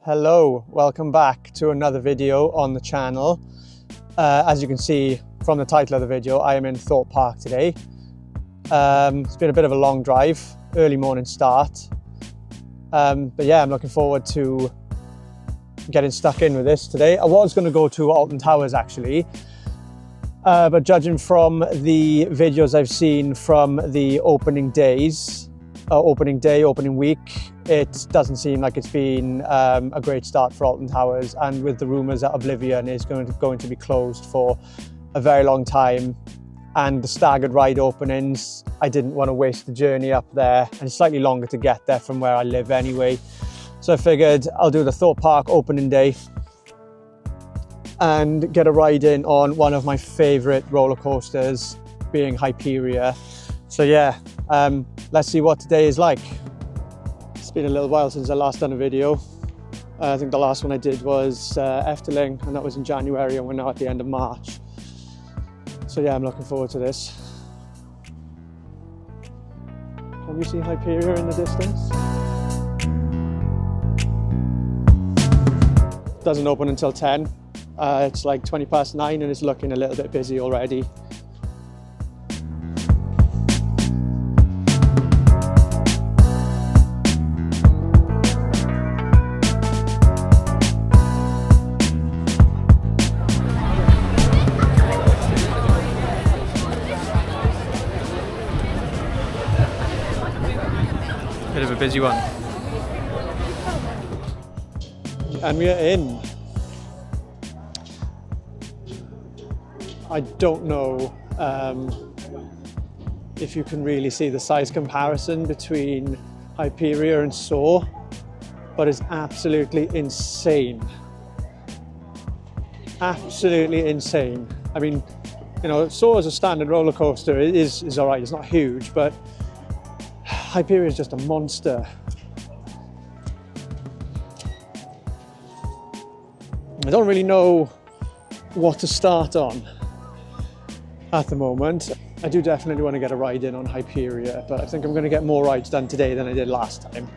Hello, welcome back to another video on the channel. As you can see from the title of the video, I am in Thorpe Park today. It's been a bit of a long drive, early morning start. But yeah, I'm looking forward to getting stuck in with this today. I was going to go to Alton Towers actually, but judging from the videos I've seen from the opening week, it doesn't seem like it's been a great start for Alton Towers, and with the rumours that Oblivion is going to be closed for a very long time and the staggered ride openings, I didn't want to waste the journey up there, and it's slightly longer to get there from where I live anyway. So I figured I'll do the Thorpe Park opening day and get a ride in on one of my favourite roller coasters, being Hyperia. So yeah, let's see what today is like. It's been a little while since I last done a video. I think the last one I did was Efteling, and that was in January, and we're now at the end of March. So yeah, I'm looking forward to this. Can you see Hyperia in the distance? Doesn't open until 10. It's like 20 past 9 and it's looking a little bit busy already. Bit of a busy one. And we are in. I don't know if you can really see the size comparison between Hyperia and Soar, but it's absolutely insane. Absolutely insane. I mean, you know, Soar as a standard roller coaster is all right. It's not huge, but Hyperia is just a monster. I don't really know what to start on at the moment. I do definitely want to get a ride in on Hyperia, but I think I'm going to get more rides done today than I did last time.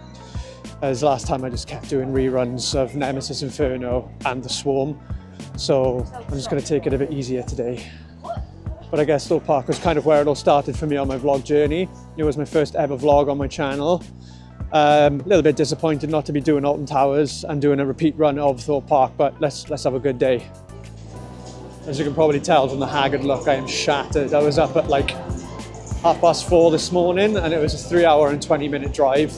As last time I just kept doing reruns of Nemesis Inferno and the Swarm, so I'm just going to take it a bit easier today. But I guess Thorpe Park was kind of where it all started for me on my vlog journey. It was my first ever vlog on my channel. A little bit disappointed not to be doing Alton Towers and doing a repeat run of Thorpe Park, but let's have a good day. As you can probably tell from the haggard look, I am shattered. I was up at like 4:30 this morning and it was a 3 hour and 20-minute drive.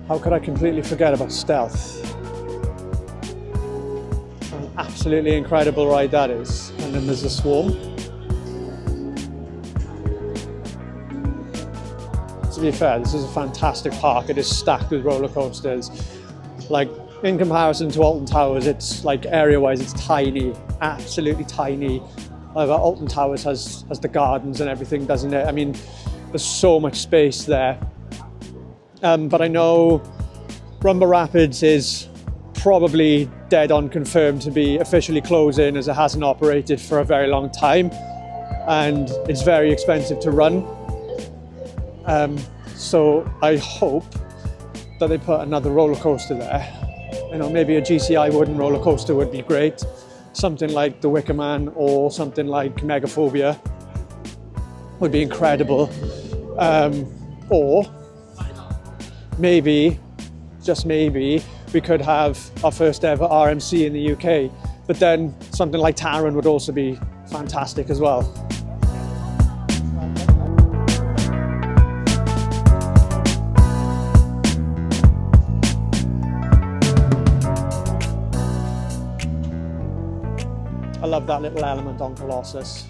How could I completely forget about stealth? An absolutely incredible ride that is. And then there's the Swarm. To be fair, this is a fantastic park. It is stacked with roller coasters. Like, in comparison to Alton Towers, it's like area-wise, it's tiny, absolutely tiny. However, Alton Towers has the gardens and everything, doesn't it? I mean, there's so much space there. But I know Rumba Rapids is probably dead on confirmed to be officially closing, as it hasn't operated for a very long time and it's very expensive to run. So I hope that they put another roller coaster there. You know, maybe a GCI wooden roller coaster would be great. Something like the Wicker Man or something like Megaphobia would be incredible. Or maybe, just maybe, we could have our first ever RMC in the UK, but then something like Taron would also be fantastic as well. I love that little element on Colossus.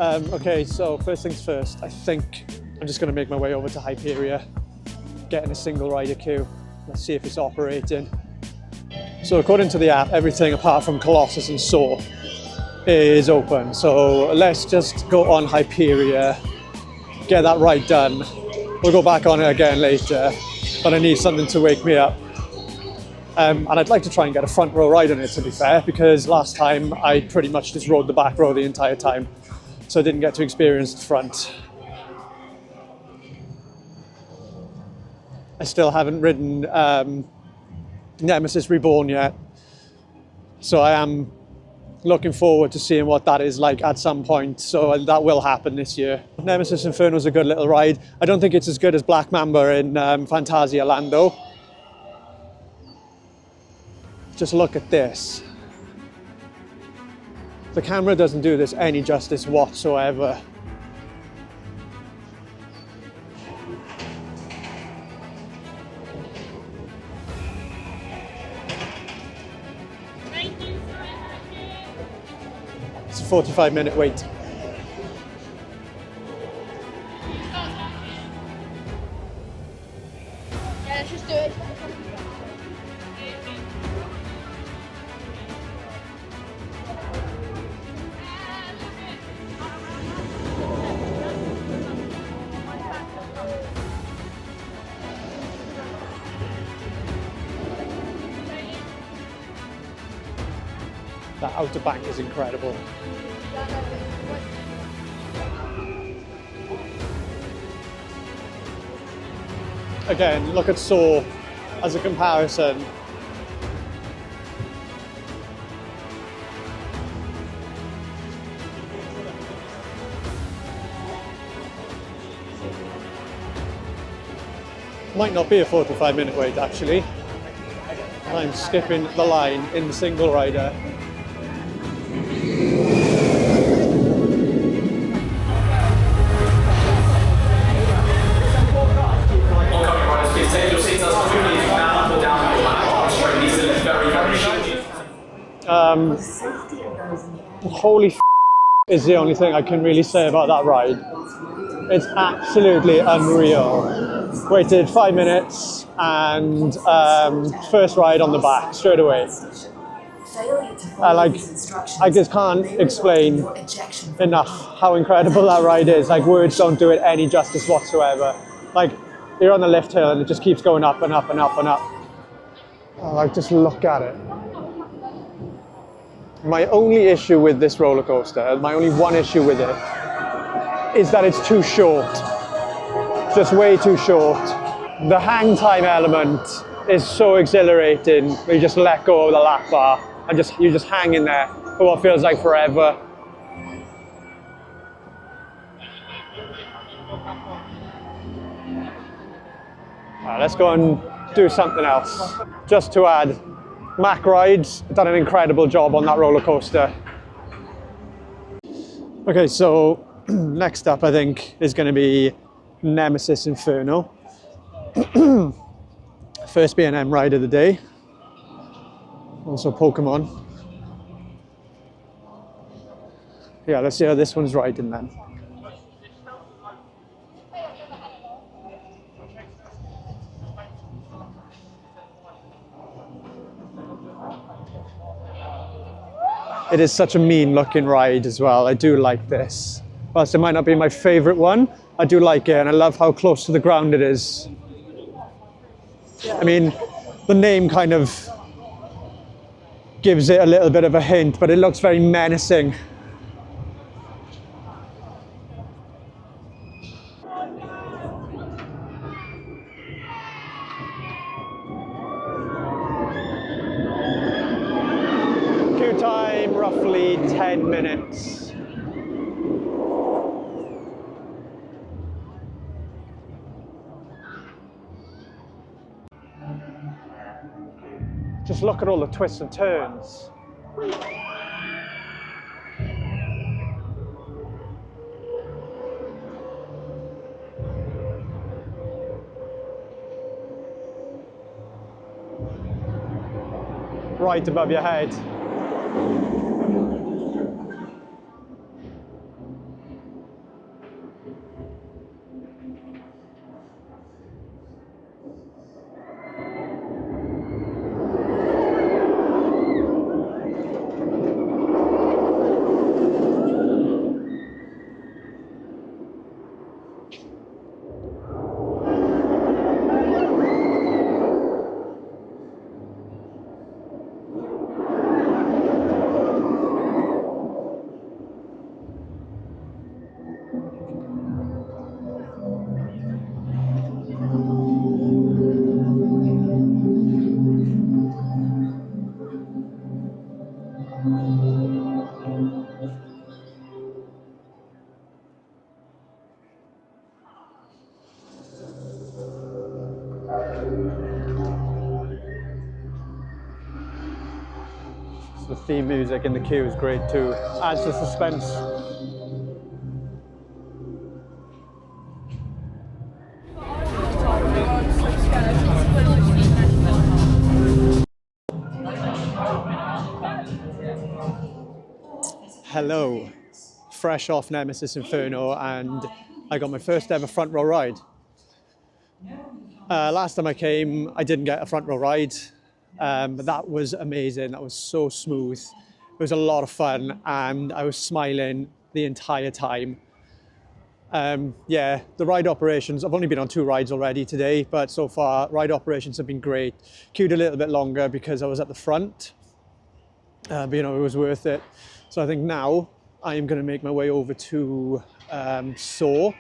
Okay, so first things first, I think I'm just going to make my way over to Hyperia, get in a single rider queue. Let's see if it's operating. So according to the app, everything apart from Colossus and Soar is open. So let's just go on Hyperia, get that ride done, We'll go back on it again later, but I need something to wake me up. And I'd like to try and get a front row ride on it, to be fair, because last time I pretty much just rode the back row the entire time, so I didn't get to experience the front. I still haven't ridden Nemesis Reborn yet, so I am looking forward to seeing what that is like at some point, so that will happen this year. Nemesis Inferno is a good little ride. I don't think it's as good as Black Mamba in Fantasia Lando. Just look at this. The camera doesn't do this any justice whatsoever. It's a 45-minute wait. Yeah, let's just do it. That outer bank is incredible. Again, look at Saw as a comparison. Might not be a 45-minute wait actually. I'm skipping the line in the single rider. Holy f*** is the only thing I can really say about that ride. It's absolutely unreal. Waited 5 minutes and first ride on the back straight away. I just can't explain enough how incredible that ride is. Like, words don't do it any justice whatsoever. Like, you're on the lift hill and it just keeps going up and up and up and up. Like, just look at it. My only issue with this roller coaster, my only one issue with it, is that it's too short. Just way too short. The hang time element is so exhilarating where you just let go of the lap bar and you just hang in there for what feels like forever. Right, let's go and do something else. Just to add, Mack Rides done an incredible job on that roller coaster. Okay, so next up I think is going to be Nemesis Inferno. First B&M ride of the day. Also Pokemon. Yeah, let's see how this one's riding then. It is such a mean looking ride as well. I do like this. Whilst it might not be my favorite one, I do like it and I love how close to the ground it is. I mean, the name kind of gives it a little bit of a hint, but it looks very menacing. Queue time, roughly 10 minutes. Just look at all the twists and turns. Right above your head. The theme music in the queue is great too. Adds to suspense. Hello. Fresh off Nemesis Inferno, and I got my first ever front row ride. Last time I came, I didn't get a front row ride. But that was amazing. That was so smooth. It was a lot of fun, and I was smiling the entire time. Yeah, the ride operations, I've only been on 2 rides already today, but so far ride operations have been great. Queued a little bit longer because I was at the front, but you know, it was worth it. So I think now I am going to make my way over to Soar,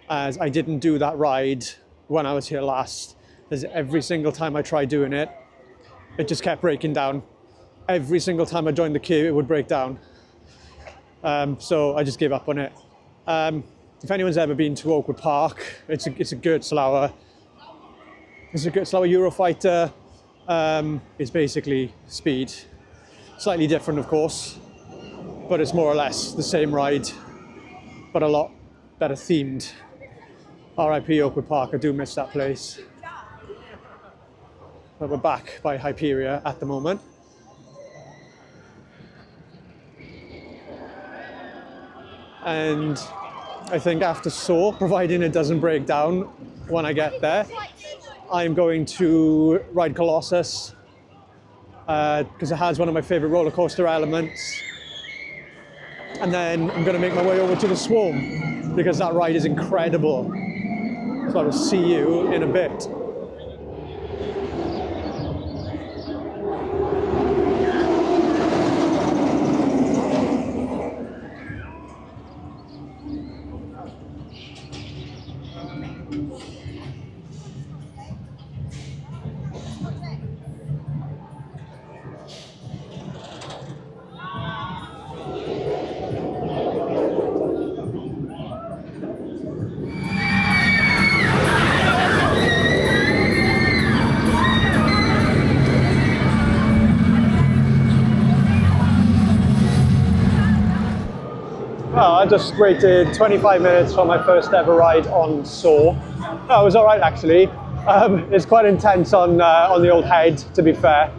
as I didn't do that ride when I was here last. As every single time I tried doing it, it just kept breaking down. Every single time I joined the queue, it would break down. So I just gave up on it. If anyone's ever been to Thorpe Park, it's a good Slough. It's a good Slough Eurofighter. It's basically speed. Slightly different, of course, but it's more or less the same ride, but a lot better themed. RIP Thorpe Park, I do miss that place. But we're back by Hyperia at the moment. And I think after Soar, providing it doesn't break down when I get there, I'm going to ride Colossus because it has one of my favorite roller coaster elements. And then I'm going to make my way over to the Swarm because that ride is incredible. So I will see you in a bit. Well, I just waited 25 minutes for my first ever ride on Soar. Oh, it was all right actually. It's quite intense on the old head, to be fair.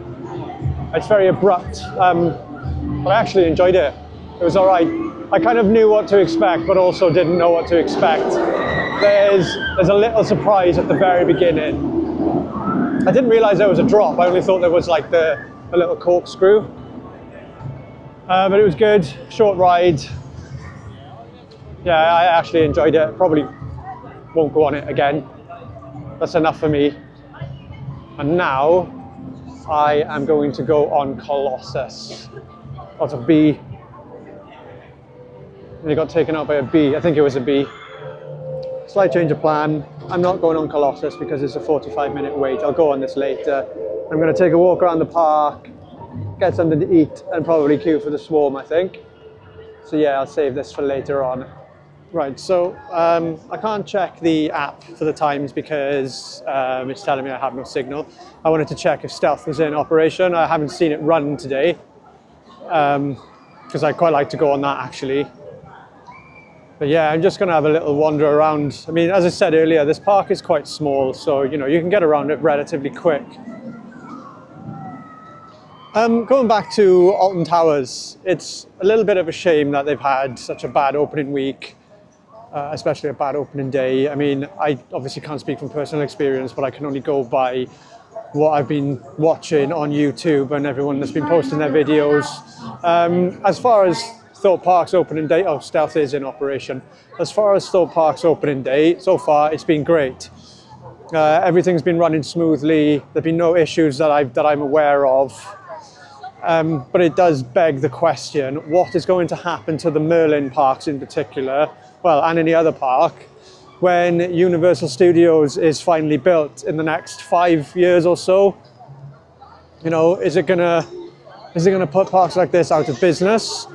It's very abrupt, but I actually enjoyed it. It was all right. I kind of knew what to expect, but also didn't know what to expect. There's a little surprise at the very beginning. I didn't realize there was a drop. I only thought there was like a little corkscrew. But it was good, short ride. Yeah, I actually enjoyed it. Probably won't go on it again. That's enough for me. And now I am going to go on Colossus. That's a B. And it got taken out by a B. I think it was a B. Slight change of plan. I'm not going on Colossus because it's a 45-minute wait. I'll go on this later. I'm going to take a walk around the park, get something to eat, and probably queue for the Swarm, I think. So yeah, I'll save this for later on. Right, so I can't check the app for the times because it's telling me I have no signal. I wanted to check if stealth was in operation. I haven't seen it run today because I quite like to go on that actually. But yeah, I'm just going to have a little wander around. I mean, as I said earlier, this park is quite small, so you know you can get around it relatively quick. Going back to Alton Towers, it's a little bit of a shame that they've had such a bad opening week. Especially a bad opening day. I mean, I obviously can't speak from personal experience, but I can only go by what I've been watching on YouTube and everyone that's been posting their videos. As far as Thorpe Park's opening day, oh, stealth is in operation. As far as Thorpe Park's opening day, so far it's been great. Everything's been running smoothly. There've been no issues that I'm aware of. But it does beg the question, what is going to happen to the Merlin parks in particular, well, and any other park, when Universal Studios is finally built in the next 5 years or so? You know, is it gonna put parks like this out of business?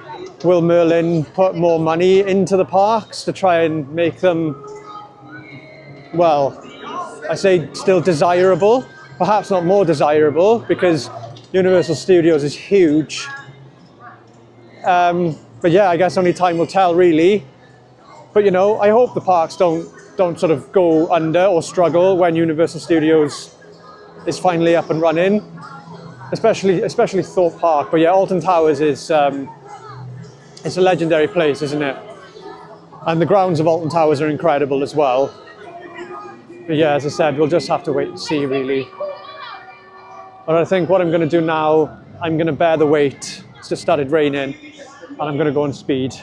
Will Merlin put more money into the parks to try and make them, well, I say still desirable, perhaps not more desirable because Universal Studios is huge. But yeah, I guess only time will tell really. But you know, I hope the parks don't sort of go under or struggle when Universal Studios is finally up and running, especially Thorpe Park. But yeah, Alton Towers is it's a legendary place, isn't it? And the grounds of Alton Towers are incredible as well. But yeah, as I said, we'll just have to wait and see really. But I think what I'm going to do now, I'm going to bear the weight. It's just started raining and I'm going to go on speed.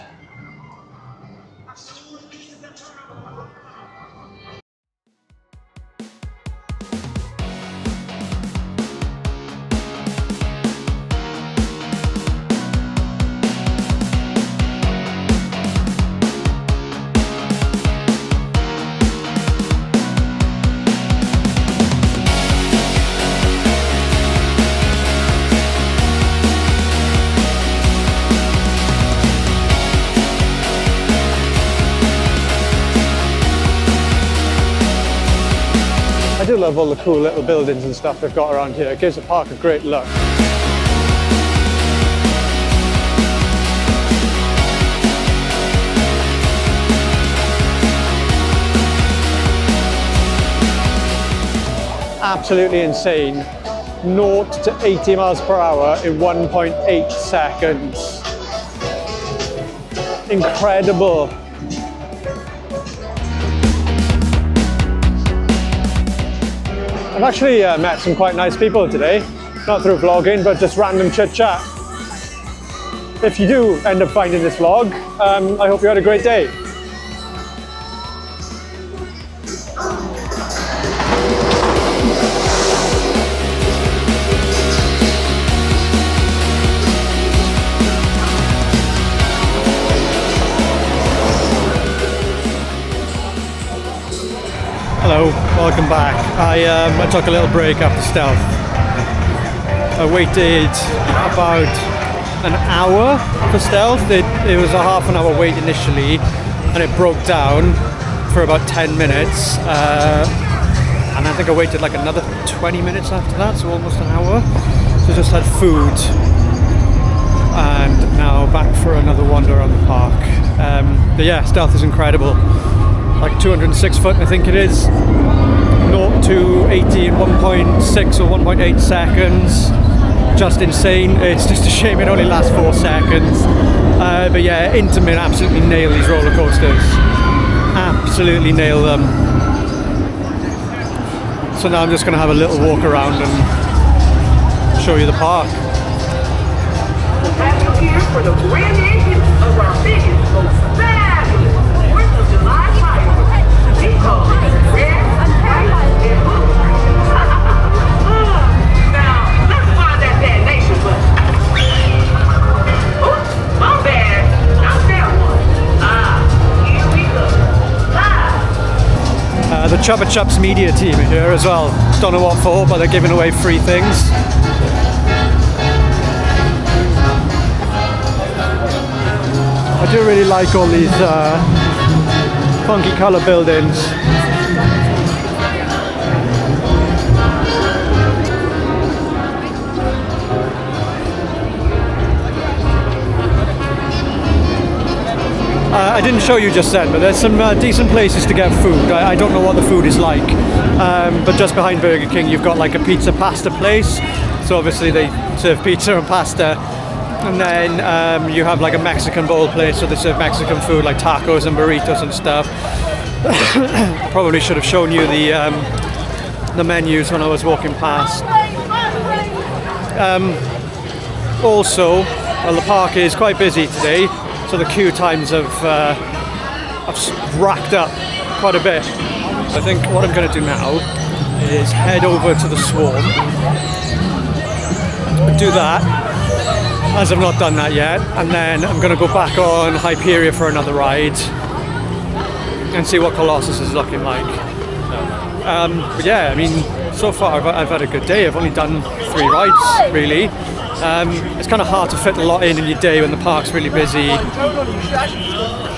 I do love all the cool little buildings and stuff they've got around here. It gives the park a great look. Absolutely insane. 0 to 80 miles per hour in 1.8 seconds. Incredible. I've actually met some quite nice people today, not through vlogging, but just random chit chat. If you do end up finding this vlog, I hope you had a great day. Hello, welcome back. I took a little break after Stealth. I waited about an hour for Stealth. It was a half an hour wait initially, and it broke down for about 10 minutes. And I think I waited like another 20 minutes after that, so almost an hour. So just had food, and now back for another wander around the park. But yeah, Stealth is incredible. Like 206 foot, I think it is. 0 to 80 in 1.6 or 1.8 seconds. Just insane. It's just a shame it only lasts 4 seconds. But yeah, Intamin absolutely nail these roller coasters. Absolutely nail them. So now I'm just going to have a little walk around and show you the park. Have you here for the grand entrance of our biggest, most fabulous 4th of July fireworks. We call it red, white, and blue. Now, let's find that detonation button. Oops, my bad. Not that one. Here we go. Live. The Chubba Chups media team are here as well. Don't know what for, but they're giving away free things. I do really like all these funky colour buildings. I didn't show you just then, but there's some decent places to get food. I don't know what the food is like, but just behind Burger King you've got like a pizza pasta place, so obviously they serve pizza and pasta. And then you have like a Mexican bowl place, so they serve Mexican food like tacos and burritos and stuff. Probably should have shown you the menus when I was walking past. Also, well, the park is quite busy today, so the queue times have racked up quite a bit. I think what I'm going to do now is head over to the Swarm, do that, as I've not done that yet, and then I'm going to go back on Hyperia for another ride and see what Colossus is looking like. But yeah, I mean, so far I've had a good day. I've only done 3 rides really. It's kind of hard to fit a lot in your day when the park's really busy,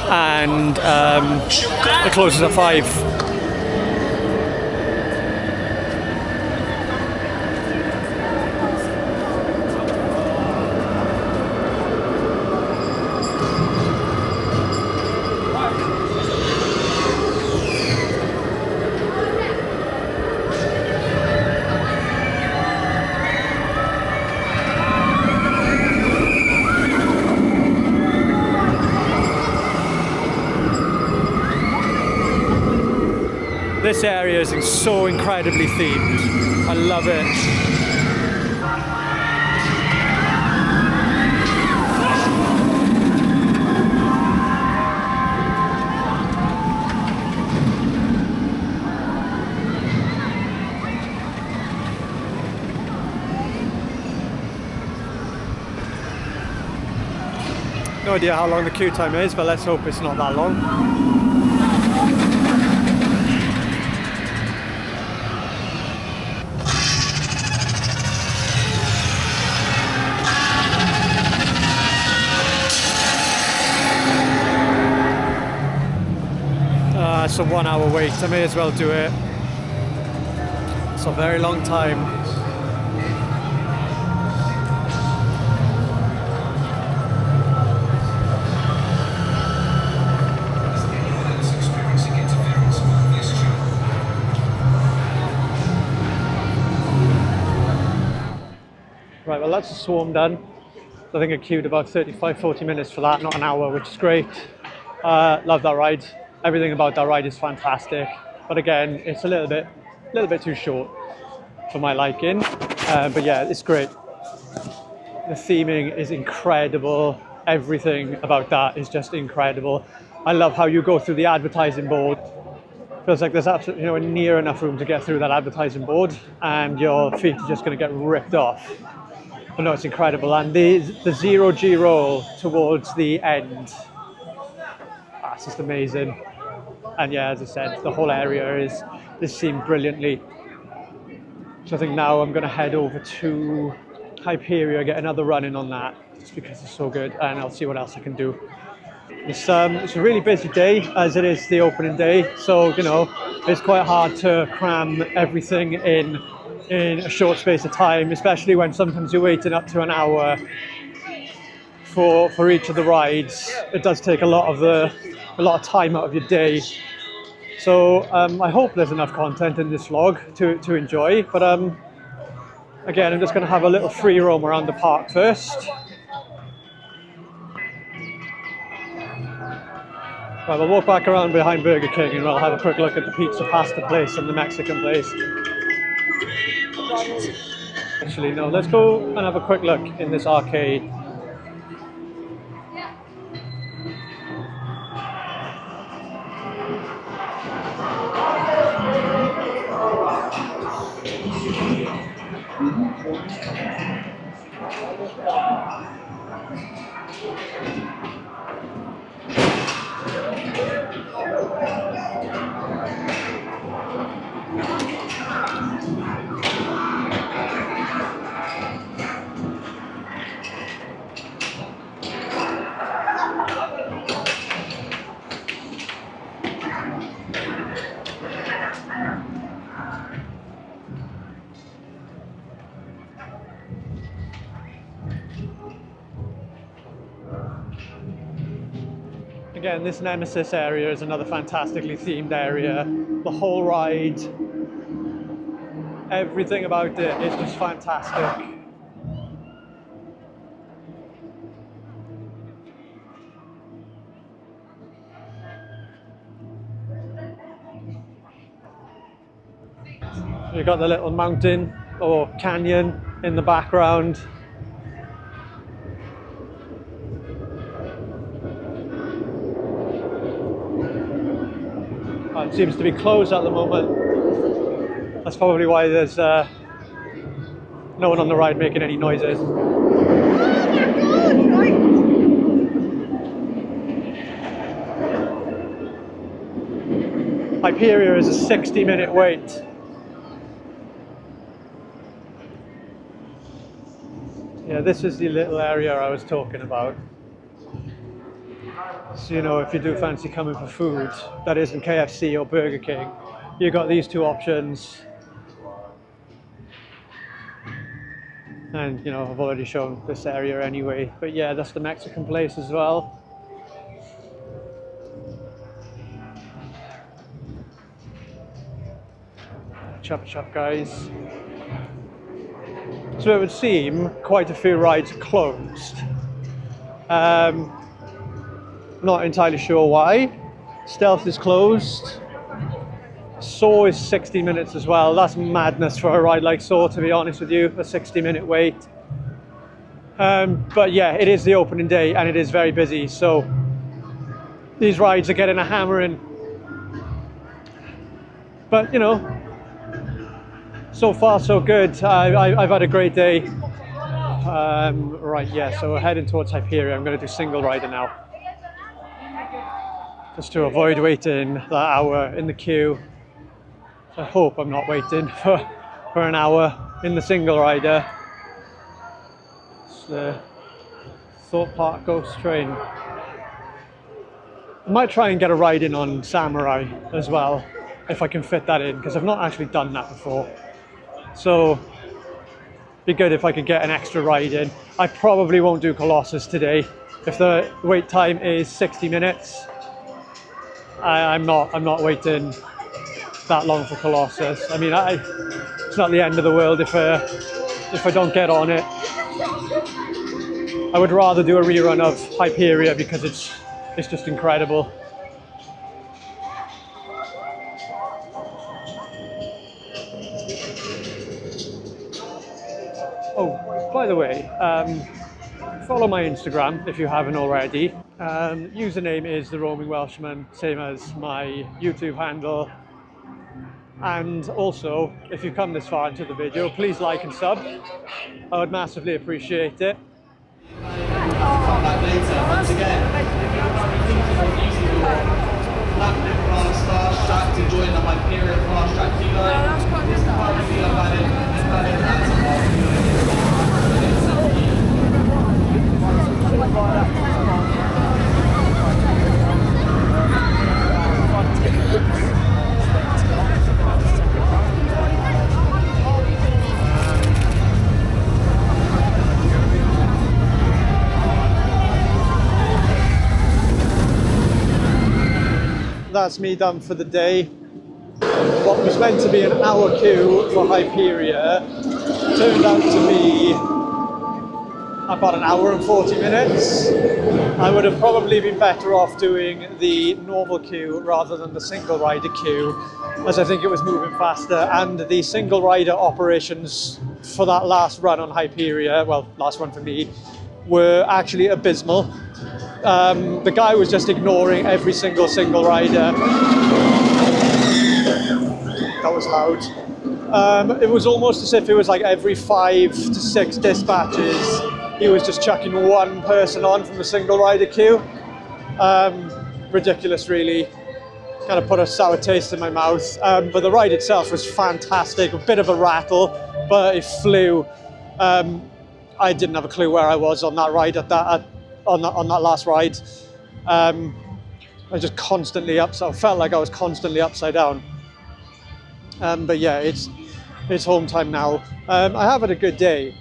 and it closes at 5. This area is so incredibly themed. I love it. No idea how long the queue time is, but let's hope it's not that long. It's a 1 hour wait, I may as well do it. It's a very long time. Right, well that's a swarm done. I think I queued about 35-40 minutes for that, not an hour, which is great. Love that ride. Everything about that ride is fantastic. But again, it's a little bit too short for my liking. But yeah, it's great. The theming is incredible. Everything about that is just incredible. I love how you go through the advertising board. Feels like there's absolutely nowhere near enough room to get through that advertising board, and your feet are just going to get ripped off. But no, it's incredible. And the 0G roll towards the end, that's just amazing. And yeah, as I said, the whole area is themed brilliantly. So I think now I'm going to head over to Hyperia, get another run in on that, just because it's so good, and I'll see what else I can do. It's a really busy day, as it is the opening day, so you know it's quite hard to cram everything in a short space of time, especially when sometimes you're waiting up to an hour for each of the rides. It does take a lot of time out of your day. So I hope there's enough content in this vlog to enjoy. But again, I'm just going to have a little free roam around the park first. Right, we'll walk back around behind Burger King and we'll have a quick look at the pizza pasta place and the Mexican place. Actually, no, let's go and have a quick look in this arcade. Again, this Nemesis area is another fantastically themed area. The whole ride, everything about it is just fantastic. You've got the little mountain or canyon in the background. It seems to be closed at the moment. That's probably why there's no one on the ride making any noises. Hyperia is a 60-minute wait. Yeah, this is the little area I was talking about. So, you know, if you do fancy coming for food that isn't KFC or Burger King, you've got these two options. And, you know, I've already shown this area anyway. But yeah, that's the Mexican place as well. Chop chop, guys. So it would seem quite a few rides are closed. Not entirely sure why. Stealth is closed. So is 60 minutes as well. That's madness for a ride like so, to be honest with you, a 60-minute wait. But yeah, it is the opening day and it is very busy, so these rides are getting a hammering. But you know, so far so good. I've had a great day. Right, yeah, so we're heading towards Hyperia. I'm going to do single rider now, just to avoid waiting that hour in the queue. I hope I'm not waiting for an hour in the single rider. It's the Thorpe Park Ghost train. I might try and get a ride in on Samurai as well, if I can fit that in, because I've not actually done that before. So be good if I could get an extra ride in. I probably won't do Colossus today. If the wait time is 60 minutes, I'm not waiting that long for Colossus. I mean, it's not the end of the world if I don't get on it. I would rather do a rerun of Hyperia because it's just incredible. Oh, by the way, follow my Instagram if you haven't already. Username is The Roaming Welshman, same as my YouTube handle. And also, if you've come this far into the video, please like and sub. I would massively appreciate it. Come back later. Once again, fast track to join the Hyperia fast track queue line. This part of the queue valid That's me done for the day. What was meant to be an hour queue for Hyperia turned out to be about an hour and 40 minutes. I would have probably been better off doing the normal queue rather than the single rider queue, as I think it was moving faster, and the single rider operations for that last run on Hyperia, well, last run for me, were actually abysmal. The guy was just ignoring every single rider. That was loud. It was almost as if it was like every 5 to 6 dispatches he was just chucking one person on from the single rider queue. Ridiculous, really. Kind of put a sour taste in my mouth. But the ride itself was fantastic. A bit of a rattle, but it flew. I didn't have a clue where I was on that ride on that last ride. I was just constantly upside. I felt like I was constantly upside down. But yeah, it's home time now. I have had a good day.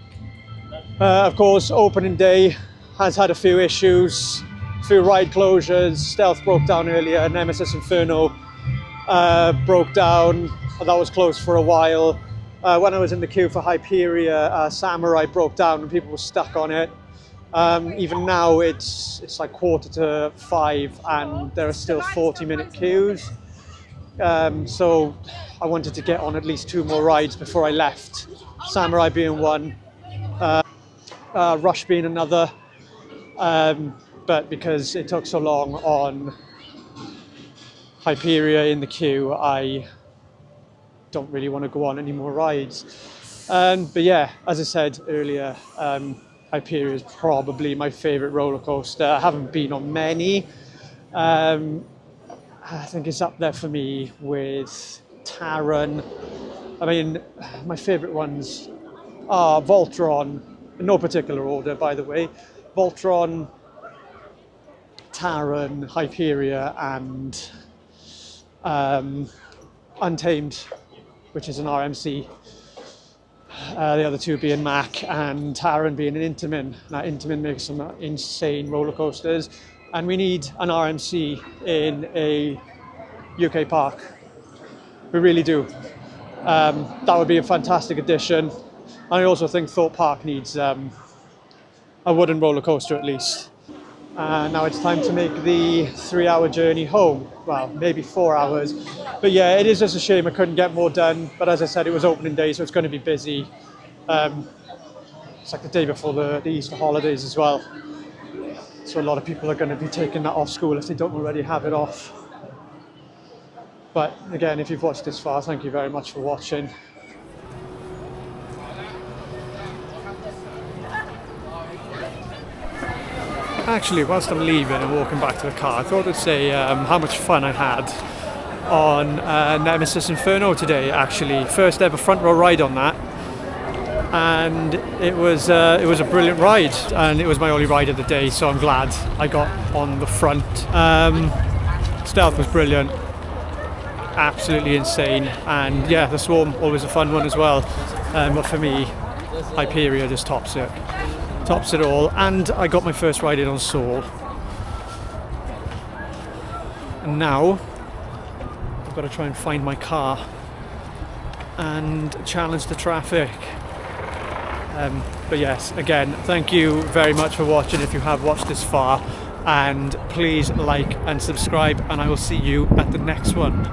Of course, opening day has had a few issues, a few ride closures. Stealth broke down earlier. Nemesis Inferno broke down. That was closed for a while. When I was in the queue for Hyperia, Samurai broke down and people were stuck on it. Even now it's like 4:45 and there are still 40-minute queues. So I wanted to get on at least 2 more rides before I left. Samurai being one, Rush being another. But because it took so long on Hyperia in the queue, I don't really want to go on any more rides. But yeah, as I said earlier, Hyperia is probably my favourite roller coaster. I haven't been on many. I think it's up there for me with Taron. I mean, my favourite ones are Voltron, in no particular order, by the way. Voltron, Taron, Hyperia, and Untamed, which is an RMC. The other 2 being Mac and Taron being an Intamin. Now, Intamin makes some insane roller coasters, and we need an RMC in a UK park. We really do. That would be a fantastic addition. I also think Thorpe Park needs a wooden roller coaster at least. Now it's time to make the 3-hour journey home. Well, maybe 4 hours. But yeah, it is just a shame I couldn't get more done. But as I said, it was opening day, so it's going to be busy. It's like the day before the Easter holidays as well. So a lot of people are going to be taking that off school if they don't already have it off. But again, if you've watched this far, thank you very much for watching. Actually, whilst I'm leaving and walking back to the car, I thought I'd say how much fun I had on Nemesis Inferno today. Actually, first ever front row ride on that, and it was a brilliant ride, and it was my only ride of the day, so I'm glad I got on the front. Stealth was brilliant, absolutely insane, and yeah, the Swarm always a fun one as well. But for me, Hyperia just tops it all. And I got my first ride in on Soul, and now I've got to try and find my car and challenge the traffic. But yes, again, thank you very much for watching if you have watched this far, and please like and subscribe, and I will see you at the next one.